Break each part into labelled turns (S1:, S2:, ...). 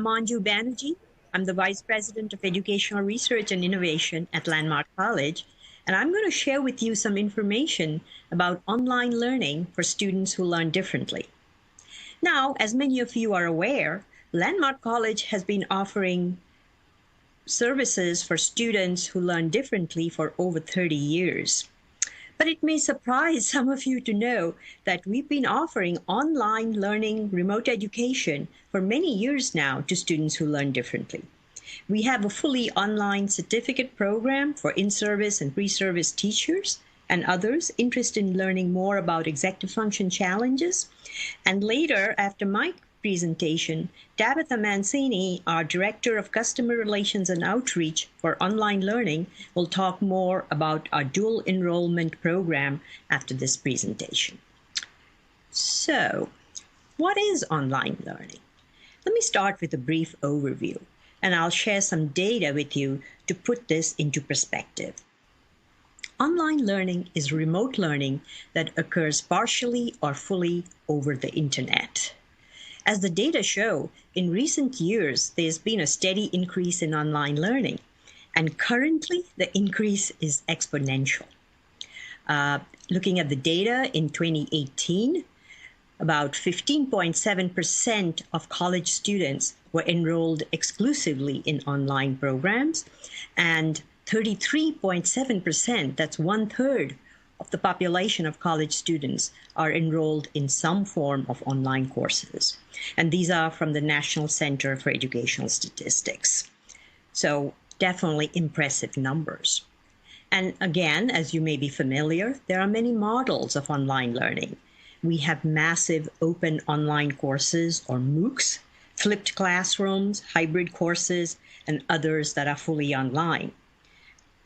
S1: Manju Banerjee. I'm the Vice President of Educational Research and Innovation at Landmark College, and I'm going to share with you some information about online learning for students who learn differently. Now, as many of you are aware, Landmark College has been offering services for students who learn differently for over 30 years. But it may surprise some of you to know that we've been offering online learning remote education for many years now to students who learn differently. We have a fully online certificate program for in-service and pre-service teachers and others interested in learning more about executive function challenges. And later, after my presentation, Tabitha Mancini, our Director of Customer Relations and Outreach for Online Learning, will talk more about our dual enrollment program after this presentation. So, what is online learning? Let me start with a brief overview, and I'll share some data with you to put this into perspective. Online learning is remote learning that occurs partially or fully over the internet. As the data show, in recent years, there's been a steady increase in online learning, and currently the increase is exponential. Looking at the data in 2018, about 15.7% of college students were enrolled exclusively in online programs, and 33.7%, that's 1/3 of the population of college students, are enrolled in some form of online courses. And these are from the National Center for Educational Statistics. So definitely impressive numbers. And again, as you may be familiar, there are many models of online learning. We have massive open online courses, or MOOCs, flipped classrooms, hybrid courses, and others that are fully online.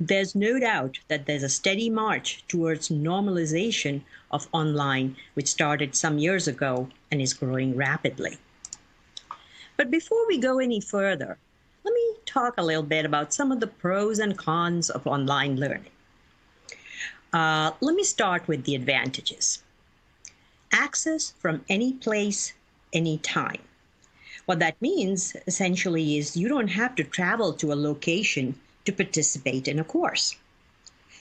S1: There's no doubt that there's a steady march towards normalization of online, which started some years ago and is growing rapidly. But before we go any further, let me talk a little bit about some of the pros and cons of online learning. Let me start with the advantages. Access from any place, anytime. What that means essentially is you don't have to travel to a location to participate in a course.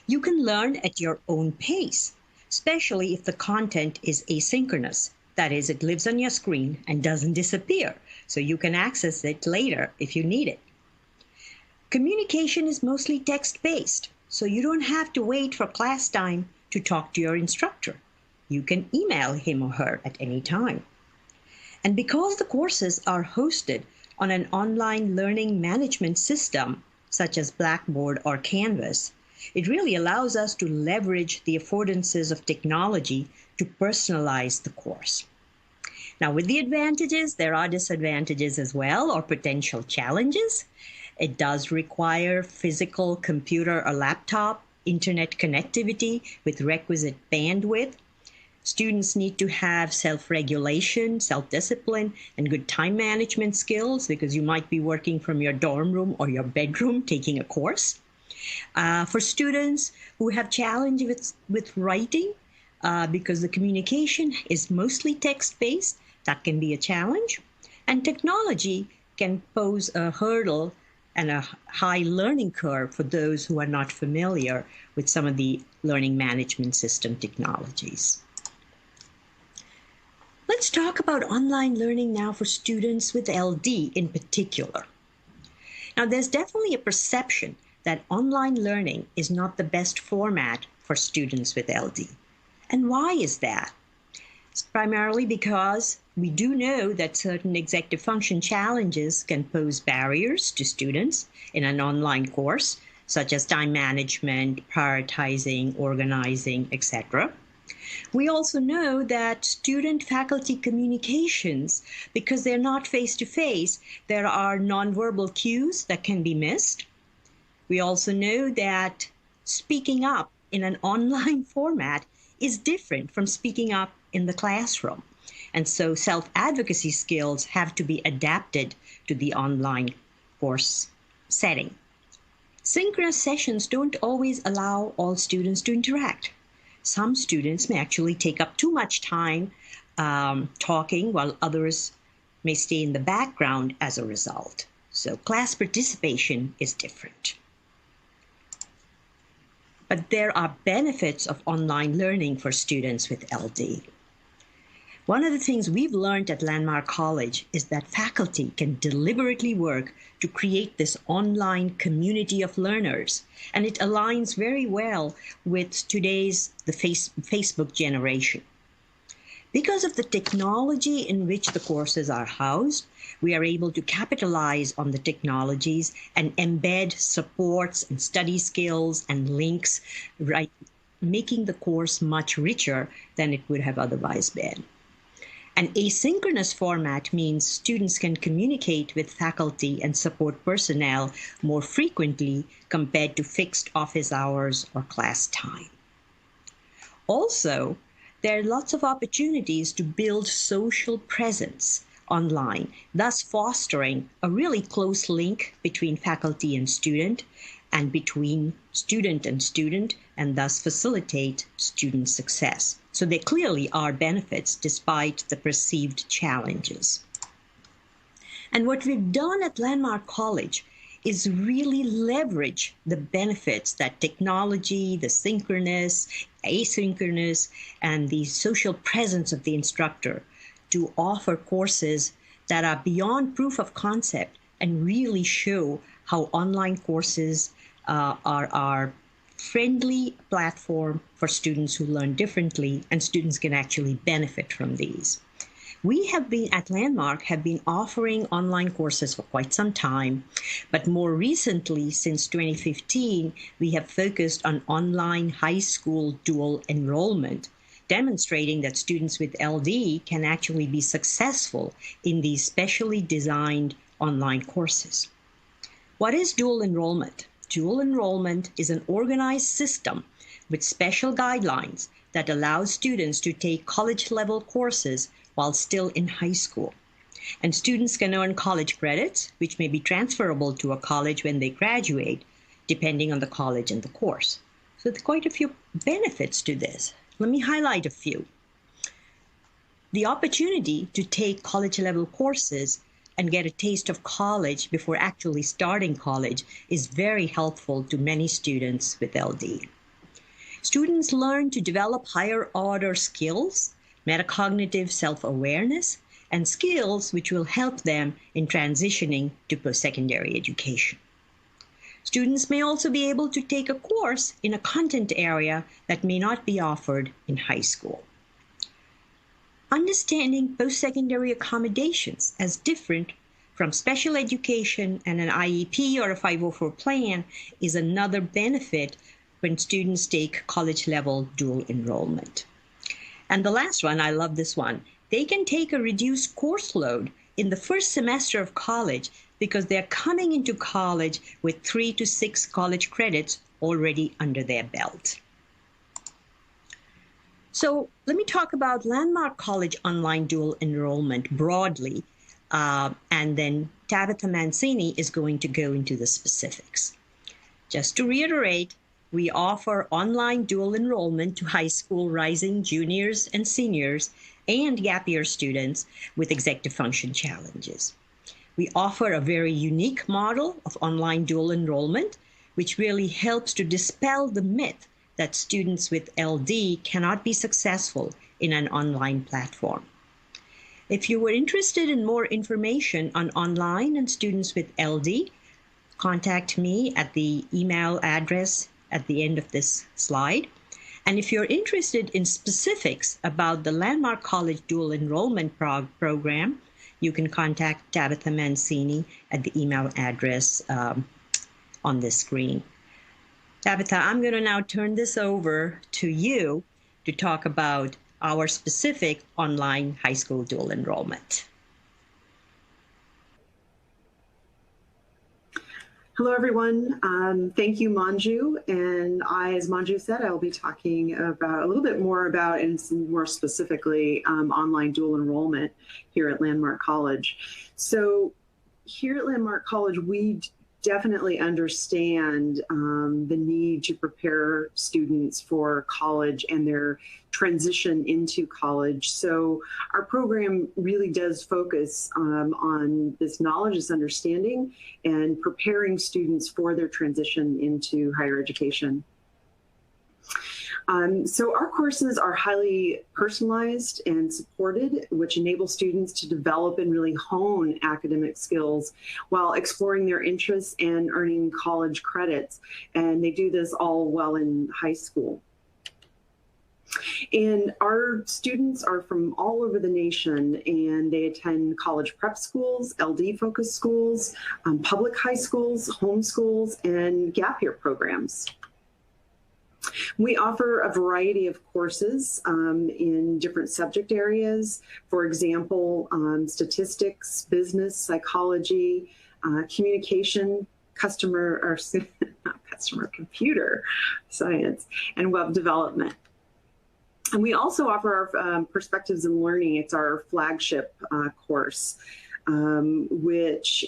S1: You can learn at your own pace, especially if the content is asynchronous. That is, it lives on your screen and doesn't disappear, so you can access it later if you need it. Communication is mostly text-based, so you don't have to wait for class time to talk to your instructor. You can email him or her at any time. And because the courses are hosted on an online learning management system, such as Blackboard or Canvas, it really allows us to leverage the affordances of technology to personalize the course. Now, with the advantages, there are disadvantages as well, or potential challenges. It does require physical computer or laptop, internet connectivity with requisite bandwidth. Students need to have self-regulation, self-discipline, and good time management skills, because you might be working from your dorm room or your bedroom taking a course. For students who have challenges with writing, because the communication is mostly text-based, that can be a challenge. And technology can pose a hurdle and a high learning curve for those who are not familiar with some of the learning management system technologies. Let's talk about online learning now for students with LD in particular. Now, there's definitely a perception that online learning is not the best format for students with LD. And why is that? It's primarily because we do know that certain executive function challenges can pose barriers to students in an online course, such as time management, prioritizing, organizing, etc. We also know that student-faculty communications, because they're not face-to-face, there are nonverbal cues that can be missed. We also know that speaking up in an online format is different from speaking up in the classroom. And so self-advocacy skills have to be adapted to the online course setting. Synchronous sessions don't always allow all students to interact. Some students may actually take up too much time talking while others may stay in the background as a result. So class participation is different. But there are benefits of online learning for students with LD. One of the things we've learned at Landmark College is that faculty can deliberately work to create this online community of learners, and it aligns very well with today's Facebook generation. Because of the technology in which the courses are housed, we are able to capitalize on the technologies and embed supports and study skills and links, right, making the course much richer than it would have otherwise been. An asynchronous format means students can communicate with faculty and support personnel more frequently compared to fixed office hours or class time. Also, there are lots of opportunities to build social presence online, thus fostering a really close link between faculty and student, and between student, and thus facilitate student success. So there clearly are benefits despite the perceived challenges. And what we've done at Landmark College is really leverage the benefits that technology, the synchronous, asynchronous, and the social presence of the instructor to offer courses that are beyond proof of concept and really show how online courses are friendly platform for students who learn differently, and students can actually benefit from these. We have been at Landmark have been offering online courses for quite some time, but more recently, since 2015, we have focused on online high school dual enrollment, demonstrating that students with LD can actually be successful in these specially designed online courses. What is dual enrollment? Dual enrollment is an organized system with special guidelines that allows students to take college-level courses while still in high school. And students can earn college credits, which may be transferable to a college when they graduate, depending on the college and the course. So there's quite a few benefits to this. Let me highlight a few. The opportunity to take college-level courses and get a taste of college before actually starting college is very helpful to many students with LD. Students learn to develop higher order skills, metacognitive self-awareness, and skills which will help them in transitioning to post-secondary education. Students may also be able to take a course in a content area that may not be offered in high school. Understanding post-secondary accommodations as different from special education and an IEP or a 504 plan is another benefit when students take college-level dual enrollment. And the last one, I love this one. They can take a reduced course load in the first semester of college because they're coming into college with 3 to 6 college credits already under their belt. So let me talk about Landmark College online dual enrollment broadly, and then Tabitha Mancini is going to go into the specifics. Just to reiterate, we offer online dual enrollment to high school rising juniors and seniors and gap year students with executive function challenges. We offer a very unique model of online dual enrollment, which really helps to dispel the myth that students with LD cannot be successful in an online platform. If you were interested in more information on online and students with LD, contact me at the email address at the end of this slide. And if you're interested in specifics about the Landmark College Dual Enrollment Program, you can contact Tabitha Mancini at the email address on this screen. Tabitha, I'm going to now turn this over to you to talk about our specific online high school dual enrollment.
S2: Hello, everyone. Thank you, Manju. And as Manju said, I will be talking about a little bit more about, and more specifically, online dual enrollment here at Landmark College. So here at Landmark College, we definitely understand the need to prepare students for college and their transition into college. So our program really does focus on this knowledge, this understanding, and preparing students for their transition into higher education. So our courses are highly personalized and supported, which enable students to develop and really hone academic skills while exploring their interests and earning college credits. And they do this all while in high school. And our students are from all over the nation, and they attend college prep schools, LD-focused schools, public high schools, home schools, and gap year programs. We offer a variety of courses in different subject areas. For example, statistics, business, psychology, communication, computer science, and web development. And we also offer our Perspectives in Learning. It's our flagship course, which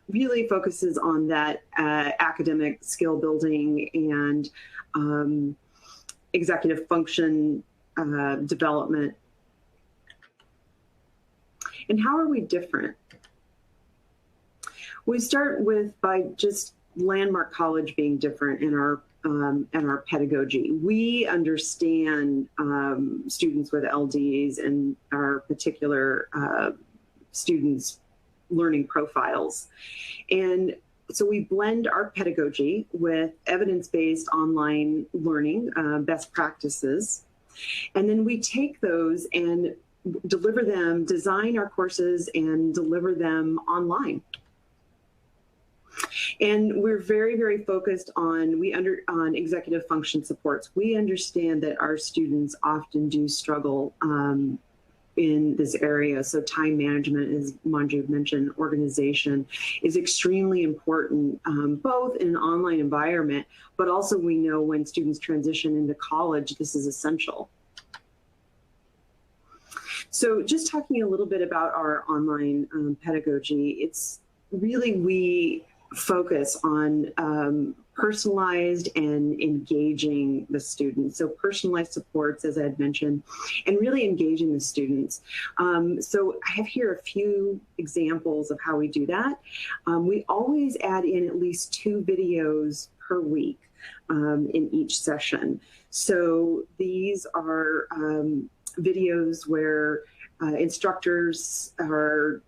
S2: really focuses on that academic skill building and executive function development. And how are we different? We start by just Landmark College being different in our pedagogy. We understand students with LDs and our particular students' learning profiles. And so we blend our pedagogy with evidence-based online learning, best practices. And then we take those and design our courses and deliver them online. And we're very, very focused on executive function supports. We understand that our students often do struggle in this area. So time management, as Manju mentioned, organization is extremely important, both in an online environment, but also we know when students transition into college, this is essential. So just talking a little bit about our online pedagogy, it's really, we focus on personalized and engaging the students. So personalized supports, as I had mentioned, and really engaging the students. So I have here a few examples of how we do that. We always add in at least 2 videos per week in each session. So these are videos where instructors are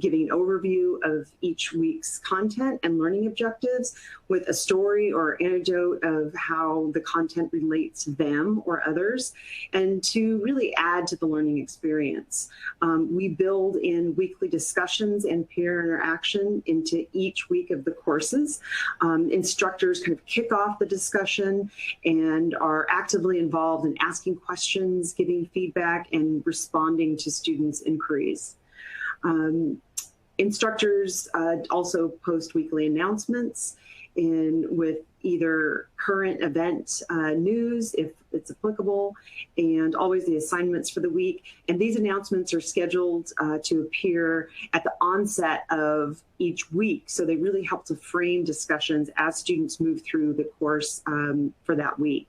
S2: giving an overview of each week's content and learning objectives with a story or anecdote of how the content relates to them or others, and to really add to the learning experience. We build in weekly discussions and peer interaction into each week of the courses. Instructors kind of kick off the discussion and are actively involved in asking questions, giving feedback, and responding to students' inquiries. Instructors also post weekly announcements with either current event news, if it's applicable, and always the assignments for the week. And these announcements are scheduled to appear at the onset of each week. So they really help to frame discussions as students move through the course for that week.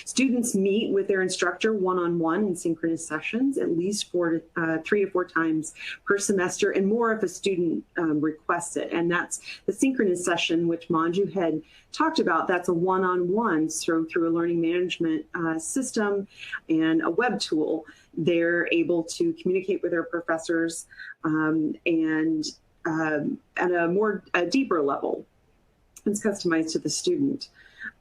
S2: Students meet with their instructor one-on-one in synchronous sessions at least 3 to 4 times per semester, and more if a student requests it. And that's the synchronous session, which Manju had talked about. That's a one-on-one, so through a learning management system and a web tool, they're able to communicate with their professors and at a deeper level. It's customized to the student.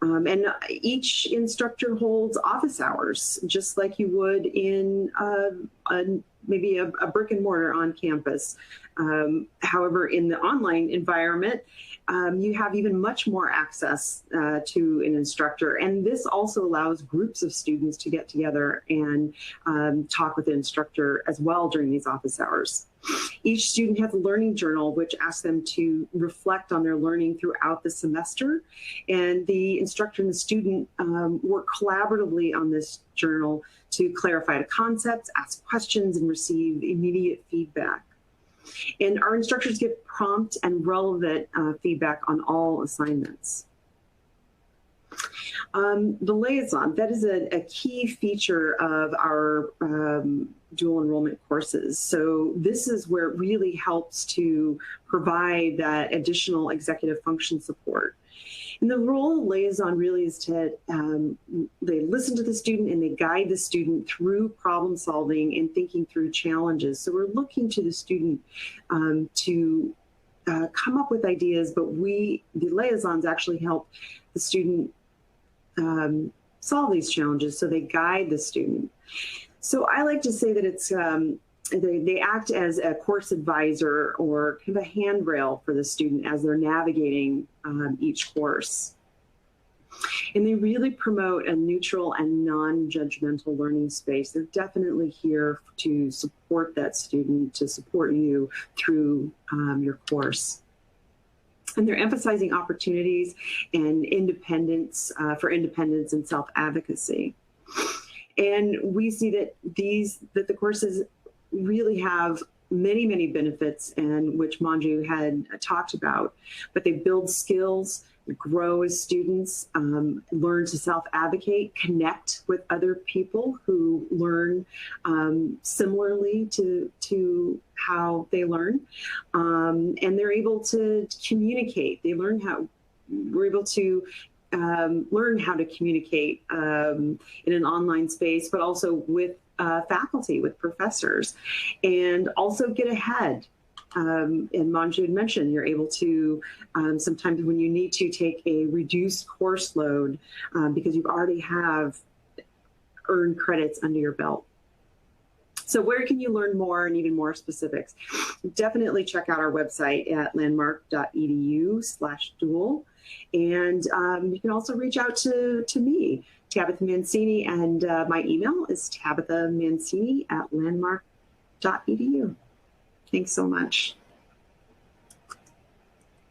S2: And each instructor holds office hours, just like you would in maybe a brick and mortar on campus. However, in the online environment, you have even much more access to an instructor. And this also allows groups of students to get together and talk with the instructor as well during these office hours. Each student has a learning journal, which asks them to reflect on their learning throughout the semester. And the instructor and the student work collaboratively on this journal to clarify the concepts, ask questions, and receive immediate feedback. And our instructors give prompt and relevant feedback on all assignments. The liaison, that is a key feature of our dual enrollment courses. So this is where it really helps to provide that additional executive function support. And the role of liaison really is to, they listen to the student and they guide the student through problem solving and thinking through challenges. So we're looking to the student to come up with ideas, but the liaisons actually help the student solve these challenges, so they guide the student. So I like to say that it's they act as a course advisor or kind of a handrail for the student as they're navigating each course. And they really promote a neutral and non-judgmental learning space. They're definitely here to support that student, to support you through your course. And they're emphasizing opportunities and independence for independence and self-advocacy. And we see that the courses really have many, many benefits, and which Manju had talked about, but they build skills, grow as students, learn to self-advocate, connect with other people who learn similarly to how they learn, and they're able to communicate. We're able to learn how to communicate in an online space, but also with faculty, with professors, and also get ahead. And Manju had mentioned, you're able to, sometimes when you need to take a reduced course load because you already have earned credits under your belt. So where can you learn more and even more specifics? Definitely check out our website at landmark.edu/dual. And you can also reach out to me, Tabitha Mancini, and my email is tabithamancini@landmark.edu. Thanks so much.